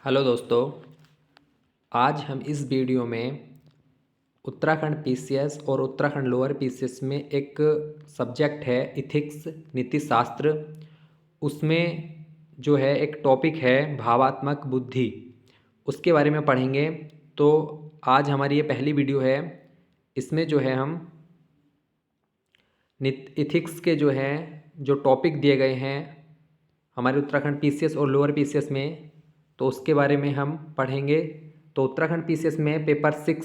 Hello दोस्तों। आज हम इस वीडियो में उत्तराखंड पीसीएस और उत्तराखंड लोअर पीसीएस में एक सब्जेक्ट है इथिक्स नीति शास्त्र। उसमें जो है एक टॉपिक है भावात्मक बुद्धि, उसके बारे में पढ़ेंगे। तो आज हमारी ये पहली वीडियो है। इसमें जो है हम इथिक्स के जो हैं जो टॉपिक दिए गए हैं हमारे उत्तराखंड पीसीएस और लोअर पीसीएस में, तो उसके बारे में हम पढ़ेंगे। तो उत्तराखंड पीसीएस में पेपर 6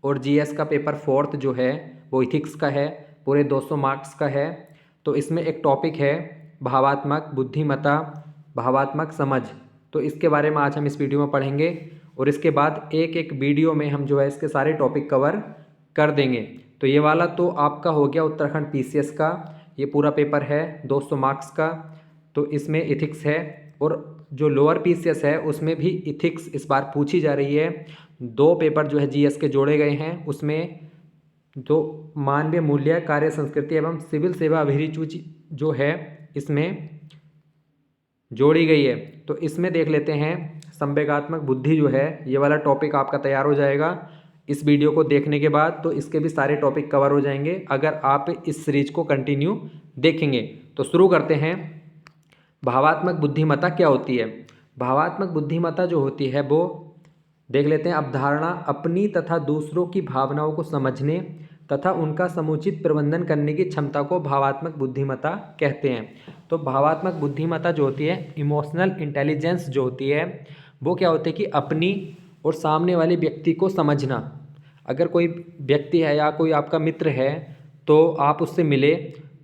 और जीएस का पेपर 4 जो है वो इथिक्स का है, पूरे 200 मार्क्स का है। तो इसमें एक टॉपिक है भावात्मक बुद्धिमत्ता, भावात्मक समझ। तो इसके बारे में आज हम इस वीडियो में पढ़ेंगे और इसके बाद एक एक वीडियो में हम जो है इसके सारे टॉपिक कवर कर देंगे। तो ये वाला तो आपका हो गया उत्तराखंड पीसीएस का, ये पूरा पेपर है 200 मार्क्स का। तो इसमें इथिक्स है और जो लोअर पीसीएस है उसमें भी इथिक्स इस बार पूछी जा रही है। 2 पेपर जो है जीएस के जोड़े गए हैं, उसमें जो मानवीय मूल्य, कार्य संस्कृति एवं सिविल सेवा अभिरुचि जो है इसमें जोड़ी गई है। तो इसमें देख लेते हैं संवेगात्मक बुद्धि जो है, ये वाला टॉपिक आपका तैयार हो जाएगा इस वीडियो को देखने के बाद। तो इसके भी सारे टॉपिक कवर हो जाएंगे अगर आप इस सीरीज को कंटिन्यू देखेंगे। तो शुरू करते हैं। भावात्मक बुद्धिमत्ता क्या होती है? भावात्मक बुद्धिमत्ता जो होती है वो देख लेते हैं। अवधारणा अपनी तथा दूसरों की भावनाओं को समझने तथा उनका समुचित प्रबंधन करने की क्षमता को भावात्मक बुद्धिमत्ता कहते हैं। तो भावात्मक बुद्धिमत्ता जो होती है, इमोशनल इंटेलिजेंस जो होती है, वो क्या होती है कि अपनी और सामने वाले व्यक्ति को समझना। अगर कोई व्यक्ति है या कोई आपका मित्र है तो आप उससे मिले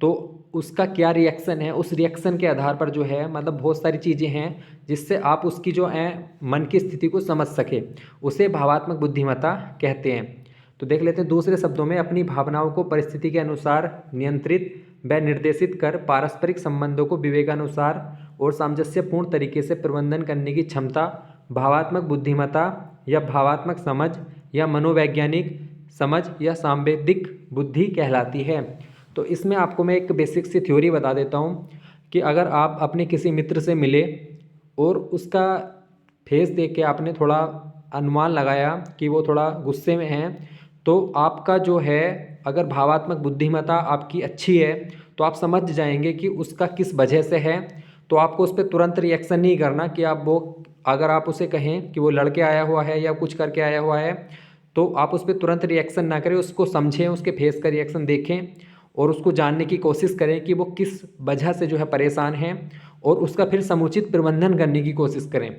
तो उसका क्या रिएक्शन है, उस रिएक्शन के आधार पर जो है मतलब बहुत सारी चीज़ें हैं जिससे आप उसकी जो है मन की स्थिति को समझ सके, उसे भावात्मक बुद्धिमत्ता कहते हैं। तो देख लेते हैं दूसरे शब्दों में, अपनी भावनाओं को परिस्थिति के अनुसार नियंत्रित व निर्देशित कर पारस्परिक संबंधों को विवेकानुसार और सामंजस्यपूर्ण तरीके से प्रबंधन करने की क्षमता भावात्मक बुद्धिमत्ता या भावात्मक समझ या मनोवैज्ञानिक समझ या सांवेदिक बुद्धि कहलाती है। तो इसमें आपको मैं एक बेसिक सी थ्योरी बता देता हूँ कि अगर आप अपने किसी मित्र से मिले और उसका फेस देख के आपने थोड़ा अनुमान लगाया कि वो थोड़ा गुस्से में है, तो आपका जो है अगर भावात्मक बुद्धिमत्ता आपकी अच्छी है तो आप समझ जाएंगे कि उसका किस वजह से है। तो आपको उस पर तुरंत रिएक्शन नहीं करना कि आप वो, अगर आप उसे कहें कि वो लड़के आया हुआ है या कुछ करके आया हुआ है तो आप उस पर तुरंत रिएक्शन ना करें, उसको समझें, उसके फेस का रिएक्शन देखें और उसको जानने की कोशिश करें कि वो किस वजह से जो है परेशान है और उसका फिर समुचित प्रबंधन करने की कोशिश करें।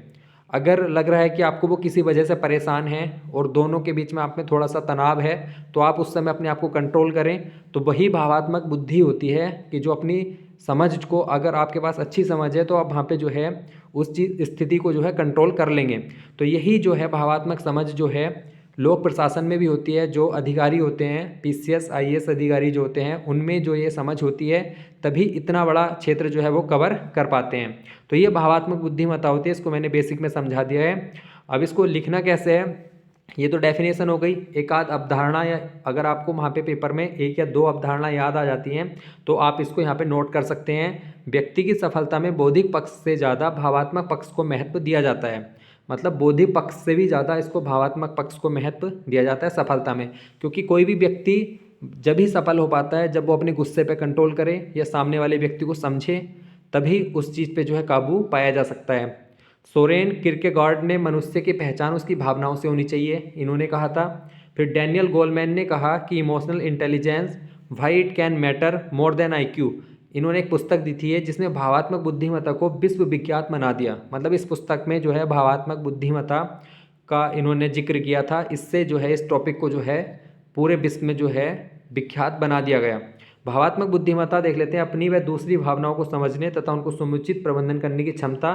अगर लग रहा है कि आपको वो किसी वजह से परेशान है और दोनों के बीच में आप में थोड़ा सा तनाव है तो आप उस समय अपने आप को कंट्रोल करें। तो वही भावात्मक बुद्धि होती है कि जो अपनी समझ को, अगर आपके पास अच्छी समझ है तो आप वहाँ पे जो है उस चीज़ स्थिति को जो है कंट्रोल कर लेंगे। तो यही जो है भावात्मक समझ जो है लोक प्रशासन में भी होती है। जो अधिकारी होते हैं, पीसीएस आईएएस अधिकारी जो होते हैं, उनमें जो ये समझ होती है तभी इतना बड़ा क्षेत्र जो है वो कवर कर पाते हैं। तो ये भावात्मक बुद्धिमत्ता होती है, इसको मैंने बेसिक में समझा दिया है। अब इसको लिखना कैसे है, ये तो डेफिनेशन हो गई। एक आध अवधारणा, या अगर आपको वहाँ पे पेपर में 1 या 2 अवधारणा याद आ जाती हैं तो आप इसको यहाँ पे नोट कर सकते हैं। व्यक्ति की सफलता में बौद्धिक पक्ष से ज़्यादा भावात्मक पक्ष को महत्व दिया जाता है। मतलब बौद्धिक पक्ष से भी ज़्यादा इसको भावात्मक पक्ष को महत्व दिया जाता है सफलता में, क्योंकि कोई भी व्यक्ति जब ही सफल हो पाता है जब वो अपने गुस्से पे कंट्रोल करे या सामने वाले व्यक्ति को समझे, तभी उस चीज़ पे जो है काबू पाया जा सकता है। सोरेन किरकेगार्ड ने मनुष्य की पहचान उसकी भावनाओं से होनी चाहिए, इन्होंने कहा था। फिर डैनियल गोलमैन ने कहा कि emotional intelligence why it can matter more than IQ. इन्होंने एक पुस्तक दी थी जिसने भावात्मक बुद्धिमत्ता को विश्व विख्यात बना दिया। मतलब इस पुस्तक में जो है भावात्मक बुद्धिमत्ता का इन्होंने जिक्र किया था, इससे जो है इस टॉपिक को जो है पूरे विश्व में जो है विख्यात बना दिया गया। भावात्मक बुद्धिमत्ता देख लेते हैं, अपनी व दूसरी भावनाओं को समझने तथा उनको समुचित प्रबंधन करने की क्षमता।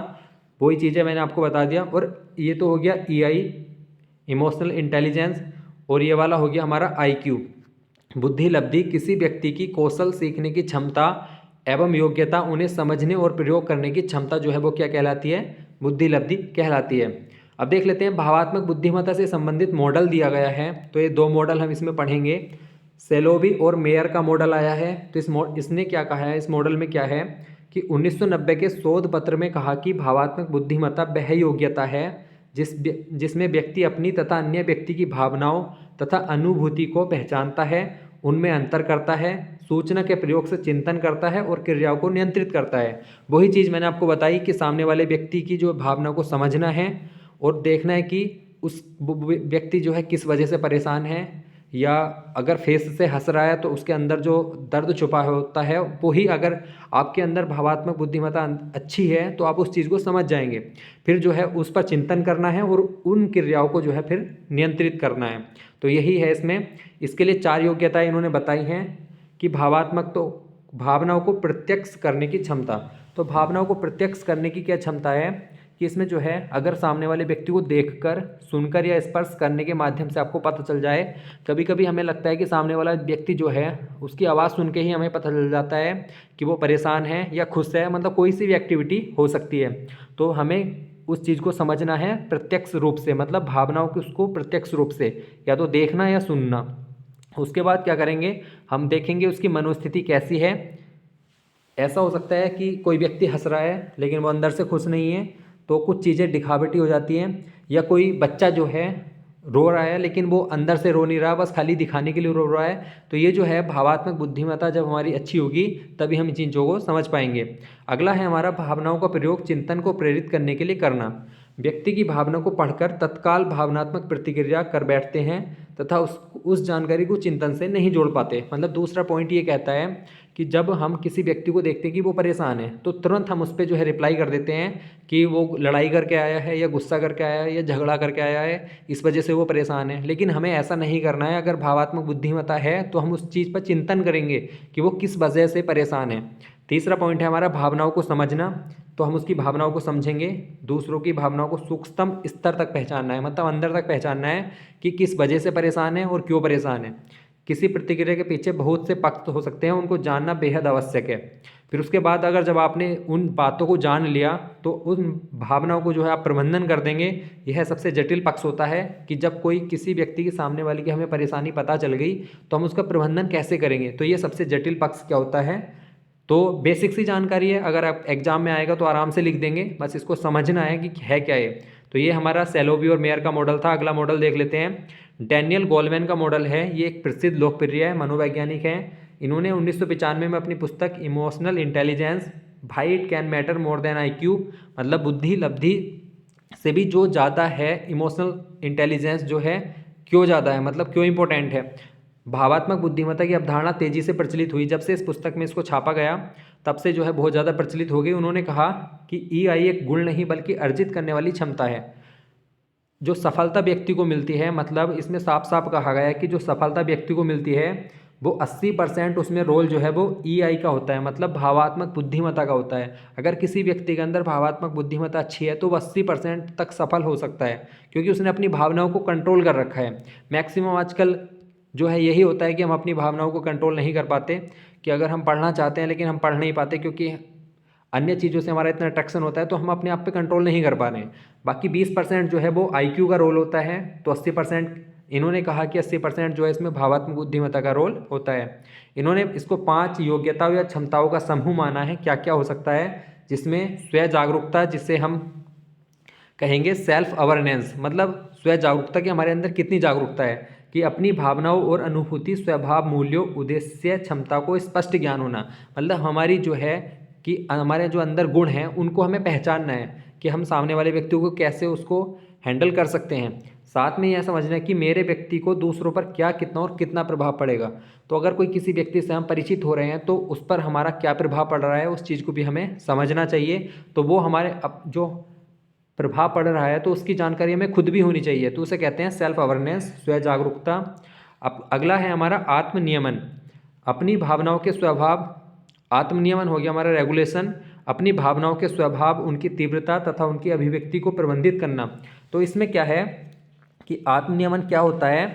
वही चीज़ें मैंने आपको बता दिया। और ये तो हो गया ईआई, इमोशनल इंटेलिजेंस, और ये वाला हो गया हमारा आईक्यू, बुद्धि लब्धि। किसी व्यक्ति की कौशल सीखने की क्षमता एवं योग्यता, उन्हें समझने और प्रयोग करने की क्षमता जो है वो क्या कहलाती है, बुद्धि लब्धि कहलाती है। अब देख लेते हैं भावात्मक बुद्धिमत्ता से संबंधित मॉडल दिया गया है। तो ये 2 मॉडल हम इसमें पढ़ेंगे। सेलोवी और मेयर का मॉडल आया है। तो इसने क्या कहा है, इस मॉडल में क्या है कि 1990 के शोध पत्र में कहा कि भावात्मक बुद्धिमत्ता वह योग्यता है जिसमें व्यक्ति अपनी तथा अन्य व्यक्ति की भावनाओं तथा अनुभूति को पहचानता है, उनमें अंतर करता है, सूचना के प्रयोग से चिंतन करता है और क्रियाओं को नियंत्रित करता है। वही चीज़ मैंने आपको बताई कि सामने वाले व्यक्ति की जो भावना को समझना है और देखना है कि उस व्यक्ति जो है किस वजह से परेशान है, या अगर फेस से हंस रहा है तो उसके अंदर जो दर्द छुपा होता है वो ही, अगर आपके अंदर भावात्मक बुद्धिमत्ता अच्छी है तो आप उस चीज़ को समझ जाएंगे। फिर जो है उस पर चिंतन करना है और उन क्रियाओं को जो है फिर नियंत्रित करना है। तो यही है इसमें। इसके लिए 4 योग्यताएं इन्होंने बताई हैं कि भावात्मक, तो भावनाओं को प्रत्यक्ष करने की क्षमता। तो भावनाओं को प्रत्यक्ष करने की क्या क्षमता है कि इसमें जो है अगर सामने वाले व्यक्ति को देखकर, सुनकर या स्पर्श करने के माध्यम से आपको पता चल जाए। कभी कभी हमें लगता है कि सामने वाला व्यक्ति जो है उसकी आवाज़ सुन के ही हमें पता चल जाता है कि वो परेशान है या खुश है, मतलब कोई सी भी एक्टिविटी हो सकती है। तो हमें उस चीज़ को समझना है प्रत्यक्ष रूप से, मतलब भावनाओं की उसको प्रत्यक्ष रूप से या तो देखना या सुनना। उसके बाद क्या करेंगे, हम देखेंगे उसकी मनोस्थिति कैसी है। ऐसा हो सकता है कि कोई व्यक्ति हंस रहा है लेकिन वो अंदर से खुश नहीं है, तो कुछ चीज़ें दिखावटी हो जाती हैं। या कोई बच्चा जो है रो रहा है लेकिन वो अंदर से रो नहीं रहा, बस खाली दिखाने के लिए रो रहा है। तो ये जो है भावात्मक बुद्धिमत्ता जब हमारी अच्छी होगी तभी हम इन चीज़ों को समझ पाएंगे। अगला है हमारा भावनाओं का प्रयोग चिंतन को प्रेरित करने के लिए करना। व्यक्ति की भावना को पढ़कर तत्काल भावनात्मक प्रतिक्रिया कर बैठते हैं तथा उस जानकारी को चिंतन से नहीं जोड़ पाते। मतलब दूसरा पॉइंट ये कहता है कि जब हम किसी व्यक्ति को देखते हैं कि वो परेशान है तो तुरंत हम उस पर जो है रिप्लाई कर देते हैं कि वो लड़ाई करके आया है या गुस्सा करके आया है या झगड़ा करके आया है, इस वजह से वो परेशान है। लेकिन हमें ऐसा नहीं करना है। अगर भावात्मक बुद्धिमत्ता है तो हम उस चीज़ पर चिंतन करेंगे कि वो किस वजह से परेशान है। तीसरा पॉइंट है हमारा भावनाओं को समझना। तो हम उसकी भावनाओं को समझेंगे, दूसरों की भावनाओं को सूक्ष्म स्तर तक पहचानना है, मतलब अंदर तक पहचानना है कि किस वजह से परेशान है और क्यों परेशान है। किसी प्रतिक्रिया के पीछे बहुत से पक्ष हो सकते हैं, उनको जानना बेहद आवश्यक है। फिर उसके बाद अगर जब आपने उन बातों को जान लिया तो उन भावनाओं को जो है आप प्रबंधन कर देंगे। यह सबसे जटिल पक्ष होता है कि जब कोई किसी व्यक्ति के सामने वाले की हमें परेशानी पता चल गई तो हम उसका प्रबंधन कैसे करेंगे। तो ये सबसे जटिल पक्ष क्या होता है। तो बेसिक सी जानकारी है, अगर आप एग्जाम में आएगा तो आराम से लिख देंगे, बस इसको समझना है कि है क्या ये। तो ये हमारा सैलोवी और मेयर का मॉडल था। अगला मॉडल देख लेते हैं। डैनियल गोलमैन का मॉडल है। ये एक प्रसिद्ध लोकप्रिय है, मनोवैज्ञानिक हैं। इन्होंने 1995 में अपनी पुस्तक इमोशनल इंटेलिजेंस भाई it can matter more than IQ, मतलब बुद्धि लब्धि से भी जो ज़्यादा है, इमोशनल इंटेलिजेंस जो है क्यों ज़्यादा है, मतलब क्यों इंपॉर्टेंट है। भावात्मक बुद्धिमत्ता की अवधारणा तेज़ी से प्रचलित हुई। जब से इस पुस्तक में इसको छापा गया तब से जो है बहुत ज़्यादा प्रचलित हो गई। उन्होंने कहा कि EI एक गुण नहीं बल्कि अर्जित करने वाली क्षमता है। जो सफलता व्यक्ति को मिलती है, मतलब इसमें साफ साफ कहा गया है कि जो सफलता व्यक्ति को मिलती है वो 80% उसमें रोल जो है वो EI का होता है, मतलब भावात्मक बुद्धिमत्ता का होता है। अगर किसी व्यक्ति के अंदर भावात्मक बुद्धिमत्ता अच्छी है तो वो 80% तक सफल हो सकता है, क्योंकि उसने अपनी भावनाओं को कंट्रोल कर रखा है। मैक्सिमम आजकल जो है यही होता है कि हम अपनी भावनाओं को कंट्रोल नहीं कर पाते, कि अगर हम पढ़ना चाहते हैं लेकिन हम पढ़ नहीं पाते क्योंकि अन्य चीज़ों से हमारा इतना अट्रैक्शन होता है, तो हम अपने आप पे कंट्रोल नहीं कर पा रहे हैं। बाकी 20% जो है वो IQ का रोल होता है। तो 80%, इन्होंने कहा कि 80% जो है इसमें भावात्मक बुद्धिमत्ता का रोल होता है। इन्होंने इसको 5 योग्यताओं या क्षमताओं का समूह माना है। क्या क्या हो सकता है, जिसमें स्व जागरूकता, जिसे हम कहेंगे सेल्फ अवेयरनेस, मतलब स्व जागरूकता की हमारे अंदर कितनी जागरूकता है कि अपनी भावनाओं और अनुभूति, स्वभाव, मूल्यों, उद्देश्य, क्षमता को स्पष्ट ज्ञान होना। मतलब हमारी जो है कि हमारे जो अंदर गुण हैं उनको हमें पहचानना है कि हम सामने वाले व्यक्ति को कैसे उसको हैंडल कर सकते हैं। साथ में यह समझना है कि मेरे व्यक्ति को दूसरों पर क्या, कितना और कितना प्रभाव पड़ेगा। तो अगर कोई किसी व्यक्ति से हम परिचित हो रहे हैं तो उस पर हमारा क्या प्रभाव पड़ रहा है, उस चीज़ को भी हमें समझना चाहिए। तो वो हमारे अब जो प्रभाव पड़ रहा है तो उसकी जानकारी हमें खुद भी होनी चाहिए। तो उसे कहते हैं सेल्फ अवेयरनेस, स्व जागरूकता। अब अगला है हमारा आत्मनियमन। अपनी भावनाओं के स्वभाव, आत्मनियमन हो गया हमारा रेगुलेशन। अपनी भावनाओं के स्वभाव, उनकी तीव्रता तथा उनकी अभिव्यक्ति को प्रबंधित करना। तो इसमें क्या है कि आत्मनियमन क्या होता है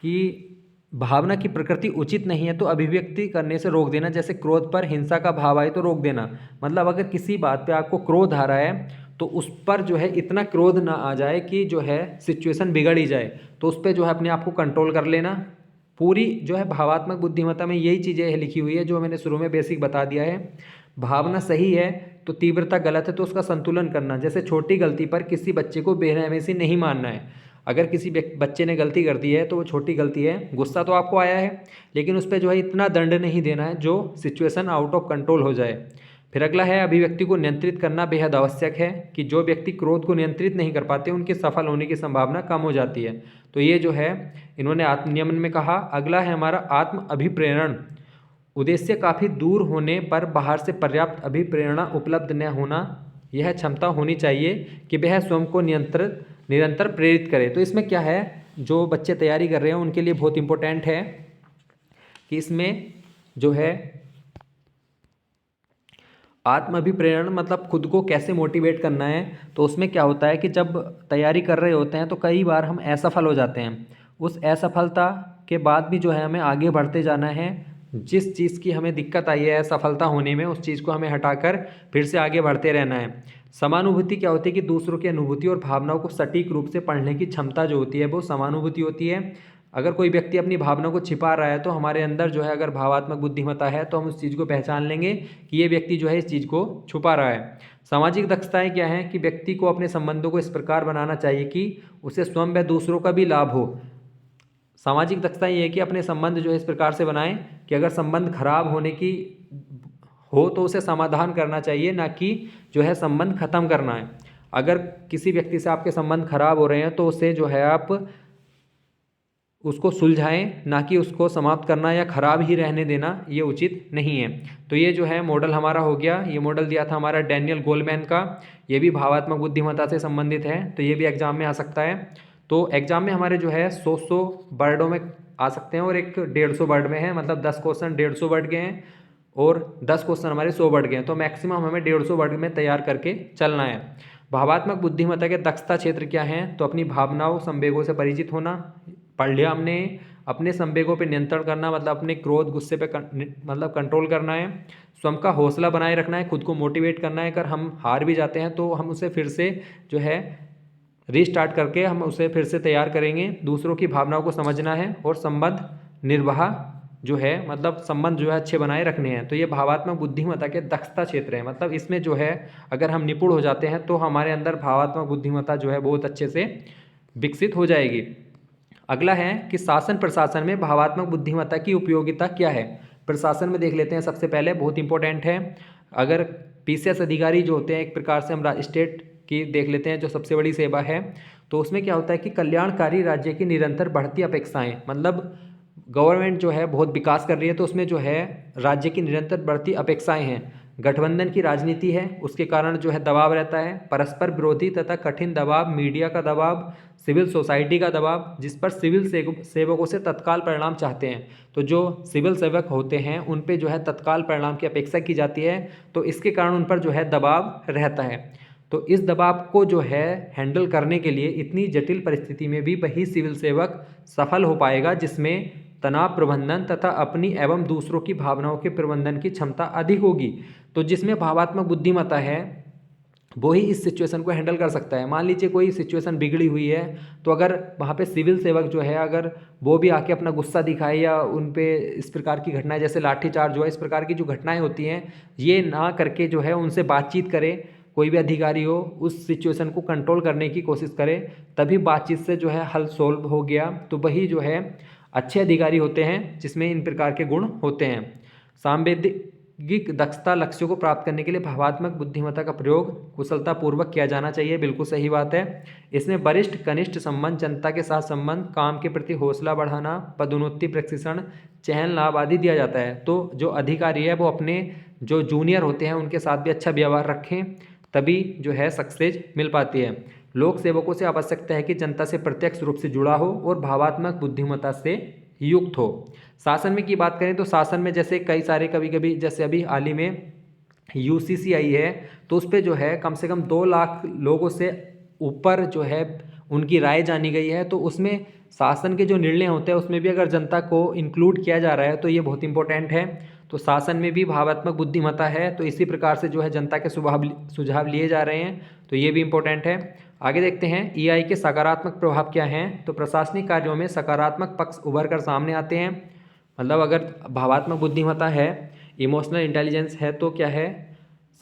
कि भावना की प्रकृति उचित नहीं है तो अभिव्यक्ति करने से रोक देना। जैसे क्रोध पर हिंसा का भाव आए तो रोक देना। मतलब अगर किसी बात पे आपको क्रोध आ रहा है तो उस पर जो है इतना क्रोध ना आ जाए कि जो है सिचुएशन बिगड़ ही जाए, तो उस पर जो है अपने आप को कंट्रोल कर लेना। पूरी जो है भावात्मक बुद्धिमत्ता में यही चीज़ें लिखी हुई है जो मैंने शुरू में बेसिक बता दिया है। भावना सही है तो तीव्रता गलत है तो उसका संतुलन करना। जैसे छोटी गलती पर किसी बच्चे को बेरहमी नहीं मानना है। अगर किसी बच्चे ने गलती कर दी है तो वो छोटी गलती है, गुस्सा तो आपको आया है, लेकिन उस पर जो है इतना दंड नहीं देना है जो सिचुएशन आउट ऑफ कंट्रोल हो जाए। फिर अगला है, अभिव्यक्ति को नियंत्रित करना बेहद आवश्यक है कि जो व्यक्ति क्रोध को नियंत्रित नहीं कर पाते उनके सफल होने की संभावना कम हो जाती है। तो ये जो है इन्होंने आत्म नियमन में कहा। अगला है हमारा आत्म अभिप्रेरण। उद्देश्य काफ़ी दूर होने पर बाहर से पर्याप्त अभिप्रेरणा उपलब्ध न होना, यह क्षमता होनी चाहिए कि वह स्वयं को निरंतर प्रेरित करे। तो इसमें क्या है, जो बच्चे तैयारी कर रहे हैं उनके लिए बहुत इंपॉर्टेंट है कि इसमें जो है आत्म अभिप्रेरण मतलब खुद को कैसे मोटिवेट करना है। तो उसमें क्या होता है कि जब तैयारी कर रहे होते हैं तो कई बार हम असफल हो जाते हैं। उस असफलता के बाद भी जो है हमें आगे बढ़ते जाना है। जिस चीज़ की हमें दिक्कत आई है असफलता होने में, उस चीज़ को हमें हटाकर फिर से आगे बढ़ते रहना है। समानुभूति क्या होती है कि दूसरों की अनुभूति और भावनाओं को सटीक रूप से पढ़ने की क्षमता जो होती है वो समानुभूति होती है। अगर कोई व्यक्ति अपनी भावनाओं को छिपा रहा है तो हमारे अंदर जो है अगर भावात्मक बुद्धिमत्ता है तो हम उस चीज़ को पहचान लेंगे कि ये व्यक्ति जो है इस चीज़ को छुपा रहा है। सामाजिक दक्षताएं क्या हैं कि व्यक्ति को अपने संबंधों को इस प्रकार बनाना चाहिए कि उसे स्वयं व दूसरों का भी लाभ हो। सामाजिक दक्षताएं ये है कि अपने संबंध जो है इस प्रकार से बनाएं कि अगर संबंध खराब होने की हो तो उसे समाधान करना चाहिए, ना कि जो है संबंध खत्म करना है। अगर किसी व्यक्ति से आपके संबंध खराब हो रहे हैं तो उसे जो है आप उसको सुलझाएं, ना कि उसको समाप्त करना या खराब ही रहने देना, ये उचित नहीं है। तो ये जो है मॉडल हमारा हो गया। ये मॉडल दिया था हमारा डैनियल गोलमैन का, ये भी भावात्मक बुद्धिमत्ता से संबंधित है, तो ये भी एग्जाम में आ सकता है। तो एग्जाम में हमारे जो है 100 वर्डों में आ सकते हैं और एक 150 वर्ड में है, मतलब 10 क्वेश्चन 150 वर्ड के हैं और 10 क्वेश्चन हमारे 100 वर्ड के हैं। तो मैक्सिमम हमें 150 वर्ड में तैयार करके चलना है। भावात्मक बुद्धिमत्ता के दक्षता क्षेत्र क्या हैं, तो अपनी भावनाओं संवेगों से परिचित होना, पढ़ लिया हमने। अपने संवेगों पे नियंत्रण करना मतलब अपने क्रोध गुस्से पे मतलब कंट्रोल करना है। स्वयं का हौसला बनाए रखना है, खुद को मोटिवेट करना है। अगर हम हार भी जाते हैं तो हम उसे फिर से जो है रीस्टार्ट करके हम उसे फिर से तैयार करेंगे। दूसरों की भावनाओं को समझना है और संबंध निर्वाह जो है मतलब संबंध जो है अच्छे बनाए रखने हैं। तो ये भावात्मक बुद्धिमत्ता के दक्षता क्षेत्र है, मतलब इसमें जो है अगर हम निपुण हो जाते हैं तो हमारे अंदर भावात्मक बुद्धिमत्ता जो है बहुत अच्छे से विकसित हो जाएगी। अगला है कि शासन प्रशासन में भावात्मक बुद्धिमत्ता की उपयोगिता क्या है। प्रशासन में देख लेते हैं, सबसे पहले बहुत इंपॉर्टेंट है। अगर पीसीएस अधिकारी जो होते हैं, एक प्रकार से हम स्टेट की देख लेते हैं जो सबसे बड़ी सेवा है, तो उसमें क्या होता है कि कल्याणकारी राज्य की निरंतर बढ़ती अपेक्षाएं, मतलब गवर्नमेंट जो है बहुत विकास कर रही है तो उसमें जो है राज्य की निरंतर बढ़ती अपेक्षाएं हैं। गठबंधन की राजनीति है, उसके कारण जो है दबाव रहता है, परस्पर विरोधी तथा कठिन दबाव, मीडिया का दबाव, सिविल सोसाइटी का दबाव, जिस पर सिविल सेवकों से तत्काल परिणाम चाहते हैं। तो जो सिविल सेवक होते हैं उन पे जो है तत्काल परिणाम की अपेक्षा की जाती है, तो इसके कारण उन पर जो है दबाव रहता है। तो इस दबाव को जो है हैंडल करने के लिए इतनी जटिल परिस्थिति में भी वही सिविल सेवक सफल हो पाएगा जिसमें तनाव प्रबंधन तथा अपनी एवं दूसरों की भावनाओं के प्रबंधन की क्षमता अधिक होगी। तो जिसमें भावात्मक बुद्धिमत्ता है वो ही इस सिचुएशन को हैंडल कर सकता है। मान लीजिए कोई सिचुएशन बिगड़ी हुई है, तो अगर वहाँ पे सिविल सेवक जो है अगर वो भी आके अपना गुस्सा दिखाए या उन पे इस प्रकार की घटनाएं जैसे लाठीचार्ज हुआ, इस प्रकार की जो घटनाएं होती हैं, ये ना करके जो है उनसे बातचीत करे, कोई भी अधिकारी हो उस सिचुएशन को कंट्रोल करने की कोशिश करे, तभी बातचीत से जो है हल सोल्व हो गया, तो वही जो है अच्छे अधिकारी होते हैं जिसमें इन प्रकार के गुण होते हैं। सांवेदिक दक्षता लक्ष्यों को प्राप्त करने के लिए भावात्मक बुद्धिमत्ता का प्रयोग कुशलतापूर्वक किया जाना चाहिए, बिल्कुल सही बात है। इसमें वरिष्ठ कनिष्ठ संबंध, जनता के साथ संबंध, काम के प्रति हौसला बढ़ाना, पदोन्नति प्रशिक्षण, चयन लाभ आदि दिया जाता है। तो जो अधिकारी है वो अपने जो जूनियर होते हैं उनके साथ भी अच्छा व्यवहार रखें, तभी जो है सक्सेस मिल पाती है। लोक सेवकों से आवश्यकता है कि जनता से प्रत्यक्ष रूप से जुड़ा हो और भावात्मक बुद्धिमत्ता से युक्त हो। शासन में की बात करें तो शासन में जैसे कई सारे कभी कभी जैसे अभी हाल ही में यूसीसी आई है, तो उस पर जो है कम से कम 2 लाख लोगों से ऊपर जो है उनकी राय जानी गई है। तो उसमें शासन के जो निर्णय होते हैं उसमें भी अगर जनता को इंक्लूड किया जा रहा है तो ये बहुत इंपॉर्टेंट है। तो शासन में भी भावात्मक बुद्धिमत्ता है, तो इसी प्रकार से जो है जनता के सुझाव लिए जा रहे हैं, तो ये भी इंपॉर्टेंट है। आगे देखते हैं ईआई के सकारात्मक प्रभाव क्या हैं। तो प्रशासनिक कार्यों में सकारात्मक पक्ष उभर कर सामने आते हैं, मतलब अगर भावात्मक बुद्धिमत्ता है, इमोशनल इंटेलिजेंस है, तो क्या है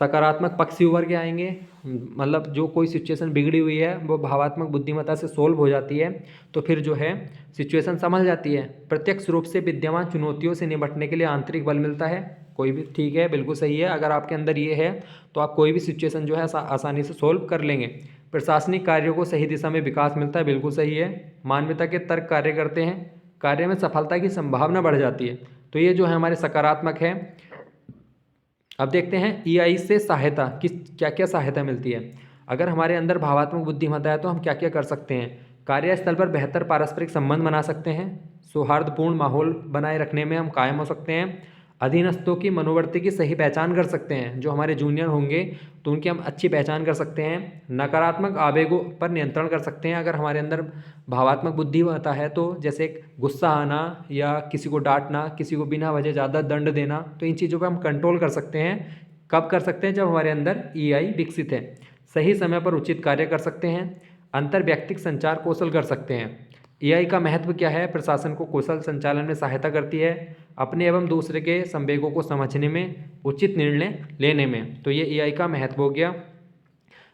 सकारात्मक पक्ष ही उभर के आएंगे, मतलब जो कोई सिचुएशन बिगड़ी हुई है वो भावात्मक बुद्धिमत्ता से सोल्व हो जाती है, तो फिर जो है सिचुएशन संभल जाती है। प्रत्यक्ष रूप से विद्यमान चुनौतियों से निपटने के लिए आंतरिक बल मिलता है, कोई भी, ठीक है, बिल्कुल सही है। अगर आपके अंदर ये है तो आप कोई भी सिचुएशन जो है आसानी से सोल्व कर लेंगे। प्रशासनिक कार्यों को सही दिशा में विकास मिलता है, बिल्कुल सही है। मानवता के तर्क कार्य करते हैं, कार्य में सफलता की संभावना बढ़ जाती है, तो ये जो है हमारे सकारात्मक है। अब देखते हैं ईआई से सहायता, किस क्या क्या सहायता मिलती है। अगर हमारे अंदर भावात्मक बुद्धिमत्ता है तो हम क्या क्या कर सकते हैं। कार्यस्थल पर बेहतर पारस्परिक संबंध बना सकते हैं, सौहार्दपूर्ण माहौल बनाए रखने में हम कायम हो सकते हैं, अधीनस्थों की मनोवृत्ति की सही पहचान कर सकते हैं, जो हमारे जूनियर होंगे तो उनकी हम अच्छी पहचान कर सकते हैं, नकारात्मक आवेगों पर नियंत्रण कर सकते हैं। अगर हमारे अंदर भावात्मक बुद्धिमत्ता है तो जैसे गुस्सा आना या किसी को डांटना, किसी को बिना वजह ज़्यादा दंड देना, तो इन चीज़ों पर हम कंट्रोल कर सकते हैं। कब कर सकते हैं, जब हमारे अंदर ईआई विकसित है। सही समय पर उचित कार्य कर सकते हैं, अंतर व्यक्तिक संचार कौशल कर सकते हैं। ईआई का महत्व क्या है, प्रशासन को कौशल संचालन में सहायता करती है, अपने एवं दूसरे के संवेगों को समझने में, उचित निर्णय लेने में, तो ये ईआई का महत्व हो गया।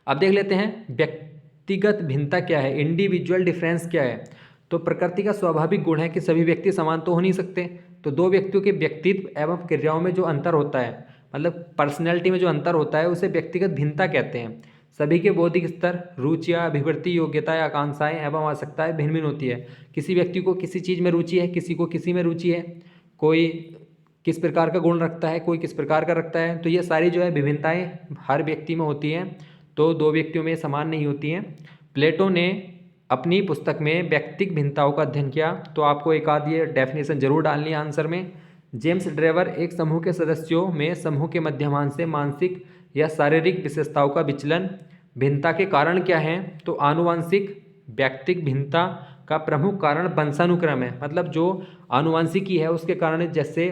अब देख लेते हैं व्यक्तिगत भिन्नता क्या है, इंडिविजुअल डिफरेंस क्या है। तो प्रकृति का स्वाभाविक गुण है कि सभी व्यक्ति समान तो हो नहीं सकते, तो दो व्यक्तियों के व्यक्तित्व एवं क्रियाओं में जो अंतर होता है, मतलब पर्सनैलिटी में जो अंतर होता है, उसे व्यक्तिगत भिन्नता कहते हैं। सभी के बौद्धिक स्तर, रुचियाँ, अभिवृत्ति, योग्यताएं, आकांक्षाएं एवं आवश्यकताएं भिन्न भिन्न होती है। किसी व्यक्ति को किसी चीज़ में रुचि है, किसी को किसी में रुचि है, कोई किस प्रकार का गुण रखता है, कोई किस प्रकार का रखता है, तो ये सारी जो है विभिन्नताएं हर व्यक्ति में होती हैं, तो दो व्यक्तियों में समान नहीं होती हैं। प्लेटो ने अपनी पुस्तक में व्यक्तिक भिन्नताओं का अध्ययन किया, तो आपको एक आध ये डेफिनेशन जरूर डालनी है आंसर में। जेम्स ड्रेवर एक समूह के सदस्यों में समूह के मध्यमान से मानसिक या शारीरिक विशेषताओं का विचलन। भिन्नता के कारण क्या हैं, तो आनुवंशिक व्यक्तिक भिन्नता का प्रमुख कारण वंशानुक्रम है, मतलब जो आनुवंशिकी है उसके कारण, जैसे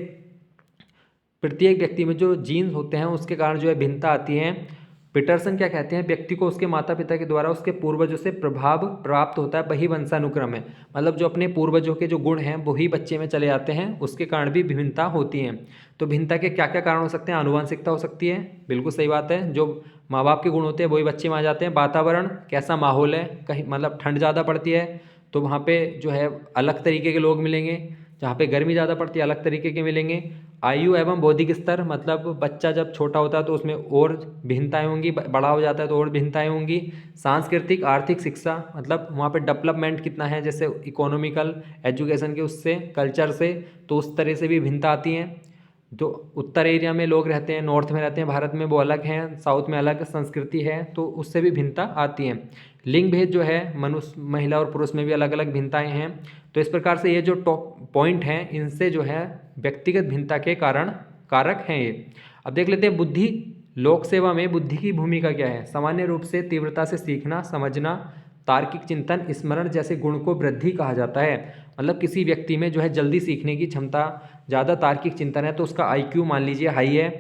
प्रत्येक व्यक्ति में जो जीन्स होते हैं उसके कारण जो है भिन्नता आती है। पीटरसन क्या कहते हैं, व्यक्ति को उसके माता पिता के द्वारा उसके पूर्वजों से प्रभाव प्राप्त होता है, वही वंशानुक्रम है, मतलब जो अपने पूर्वजों के जो गुण हैं वही बच्चे में चले जाते हैं, उसके कारण भी भिन्नता होती हैं। तो भिन्नता के क्या क्या कारण हो सकते हैं, आनुवंशिकता हो सकती है, बिल्कुल सही बात है, जो माँ बाप के गुण होते हैं वही बच्चे में आ जाते हैं। वातावरण, कैसा माहौल है, कहीं मतलब ठंड ज़्यादा पड़ती है तो वहाँ पे जो है अलग तरीके के लोग मिलेंगे, जहाँ पे गर्मी ज़्यादा पड़ती है अलग तरीके के मिलेंगे। आयु एवं बौद्धिक स्तर, मतलब बच्चा जब छोटा होता है तो उसमें और भिन्नताएं होंगी, बड़ा हो जाता है तो और भिन्नताएं होंगी। सांस्कृतिक, आर्थिक, शिक्षा, मतलब वहाँ पे डेवलपमेंट कितना है, जैसे इकोनॉमिकल एजुकेशन के उससे, कल्चर से, तो उस तरह से भी भिन्नता आती हैं। जो उत्तर एरिया में लोग रहते हैं, नॉर्थ में रहते हैं भारत में, वो अलग हैं, साउथ में अलग संस्कृति है, तो उससे भी भिन्नता आती हैं। लिंग भेद जो है, मनुष्य, महिला और पुरुष में भी अलग अलग भिन्नताएं हैं। तो इस प्रकार से ये जो टॉप पॉइंट हैं, इनसे जो है व्यक्तिगत भिन्नता के कारण कारक हैं ये। अब देख लेते हैं बुद्धि। लोक सेवा में बुद्धि की भूमिका क्या है। सामान्य रूप से तीव्रता से सीखना, समझना, तार्किक चिंतन, स्मरण जैसे गुण को वृद्धि कहा जाता है। मतलब किसी व्यक्ति में जो है जल्दी सीखने की क्षमता, ज़्यादा तार्किक चिंतन है, तो उसका आईक्यू मान लीजिए हाई है।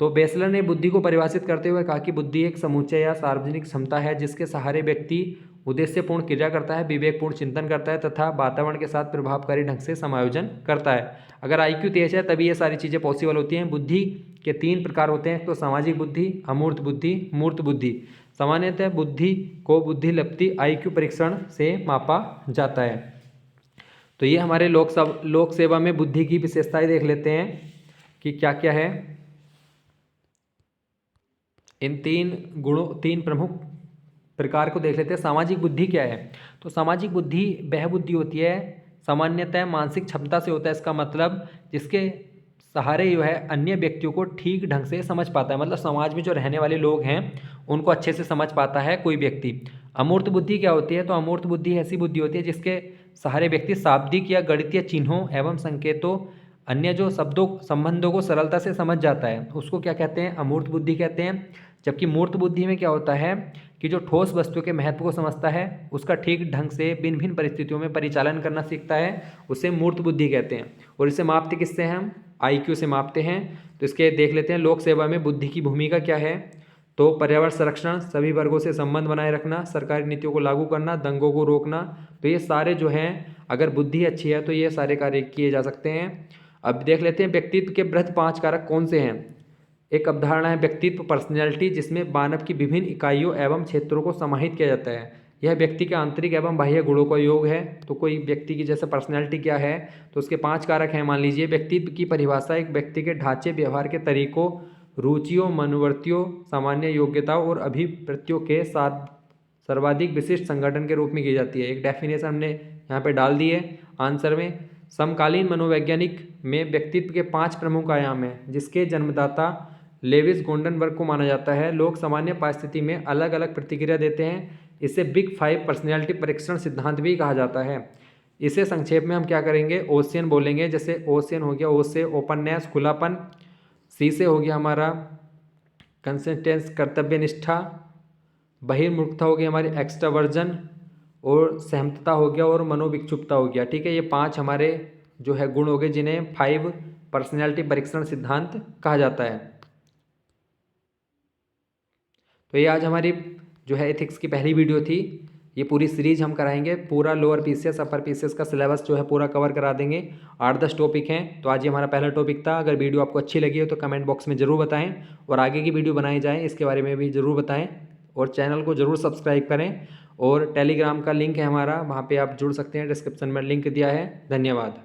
तो बेसलर ने बुद्धि को परिभाषित करते हुए कहा कि बुद्धि एक समुच्चय या सार्वजनिक क्षमता है जिसके सहारे व्यक्ति उद्देश्यपूर्ण क्रिया करता है, विवेकपूर्ण चिंतन करता है तथा वातावरण के साथ प्रभावकारी ढंग से समायोजन करता है। अगर आईक्यू तेज है तभी ये सारी चीज़ें पॉसिबल होती हैं। बुद्धि के 3 प्रकार होते हैं, तो सामाजिक बुद्धि, अमूर्त बुद्धि, मूर्त बुद्धि। सामान्यतः बुद्धि को बुद्धिलब्धि आईक्यू परीक्षण से मापा जाता है। तो ये हमारे लोक सेवा में बुद्धि की विशेषताएं देख लेते हैं कि क्या क्या है। इन 3 प्रमुख प्रकार को देख लेते हैं। सामाजिक बुद्धि क्या है, तो सामाजिक बुद्धि वह बुद्धि होती है, सामान्यतः मानसिक क्षमता से होता है। इसका मतलब जिसके सहारे जो है अन्य व्यक्तियों को ठीक ढंग से समझ पाता है, मतलब समाज में जो रहने वाले लोग हैं उनको अच्छे से समझ पाता है कोई व्यक्ति। अमूर्त बुद्धि क्या होती है, तो अमूर्त बुद्धि ऐसी बुद्धि होती है जिसके सहारे व्यक्ति शाब्दिक या गणितीय चिन्हों एवं संकेतों, अन्य जो शब्दों संबंधों को सरलता से समझ जाता है, उसको क्या कहते हैं, अमूर्त बुद्धि कहते हैं। जबकि मूर्त बुद्धि में क्या होता है कि जो ठोस वस्तु के महत्व को समझता है, उसका ठीक ढंग से भिन्न भिन्न परिस्थितियों में परिचालन करना सीखता है, उसे मूर्त बुद्धि कहते हैं। और इसे मापते किससे हैं, हम आईक्यू से मापते हैं। तो इसके देख लेते हैं लोक सेवा में बुद्धि की भूमिका क्या है। तो पर्यावरण संरक्षण, सभी वर्गों से संबंध बनाए रखना, सरकारी नीतियों को लागू करना, दंगों को रोकना, तो ये सारे जो हैं अगर बुद्धि अच्छी है तो ये सारे कार्य किए जा सकते हैं। अब देख लेते हैं व्यक्तित्व के वृहत 5 कारक कौन से हैं। एक अवधारणा है व्यक्तित्व पर्सनैलिटी, जिसमें मानव की विभिन्न इकाइयों एवं क्षेत्रों को समाहित किया जाता है। यह व्यक्ति के आंतरिक एवं बाह्य गुणों का योग है। तो कोई व्यक्ति की जैसे पर्सनैलिटी क्या है, तो उसके 5 कारक हैं। मान लीजिए व्यक्तित्व की परिभाषा एक व्यक्ति के ढांचे, व्यवहार के तरीकों, रुचियों, मनोवृत्तियों, सामान्य योग्यताओं और अभिवृत्तियों के साथ सर्वाधिक विशिष्ट संगठन के रूप में की जाती है। एक डेफिनेशन हमने यहाँ पे डाल दी है आंसर में। समकालीन मनोवैज्ञानिक में व्यक्तित्व के 5 प्रमुख आयाम हैं, जिसके जन्मदाता लेविस गोल्डनबर्ग को माना जाता है। लोग सामान्य परिस्थिति में अलग अलग प्रतिक्रिया देते हैं। इसे बिग 5 पर्सनैलिटी परीक्षण सिद्धांत भी कहा जाता है। इसे संक्षेप में हम क्या करेंगे, ओशियन बोलेंगे। जैसे ओशियन हो गया, ओ से ओपननेस, खुलापन। सी से हो गया हमारा कंसिस्टेंस, कर्तव्यनिष्ठा। बहिर्मुखता हो गई हमारी एक्सट्रावर्जन, और सहमतता हो गया, और मनोविक्षुप्ता हो गया। ठीक है, ये 5 हमारे जो है गुण हो गए, जिन्हें 5 पर्सनैलिटी परीक्षण सिद्धांत कहा जाता है। तो ये आज हमारी जो है एथिक्स की पहली वीडियो थी। ये पूरी सीरीज हम कराएंगे, पूरा लोअर पीसीएस अपर पीसीएस का सिलेबस जो है पूरा कवर करा देंगे। 8-10 टॉपिक हैं। तो आज ये हमारा पहला टॉपिक था। अगर वीडियो आपको अच्छी लगी हो तो कमेंट बॉक्स में ज़रूर बताएं, और आगे की वीडियो बनाई जाए इसके बारे में भी ज़रूर बताएं, और चैनल को ज़रूर सब्सक्राइब करें। और टेलीग्राम का लिंक है हमारा, वहाँ पर आप जुड़ सकते हैं, डिस्क्रिप्शन में लिंक दिया है। धन्यवाद।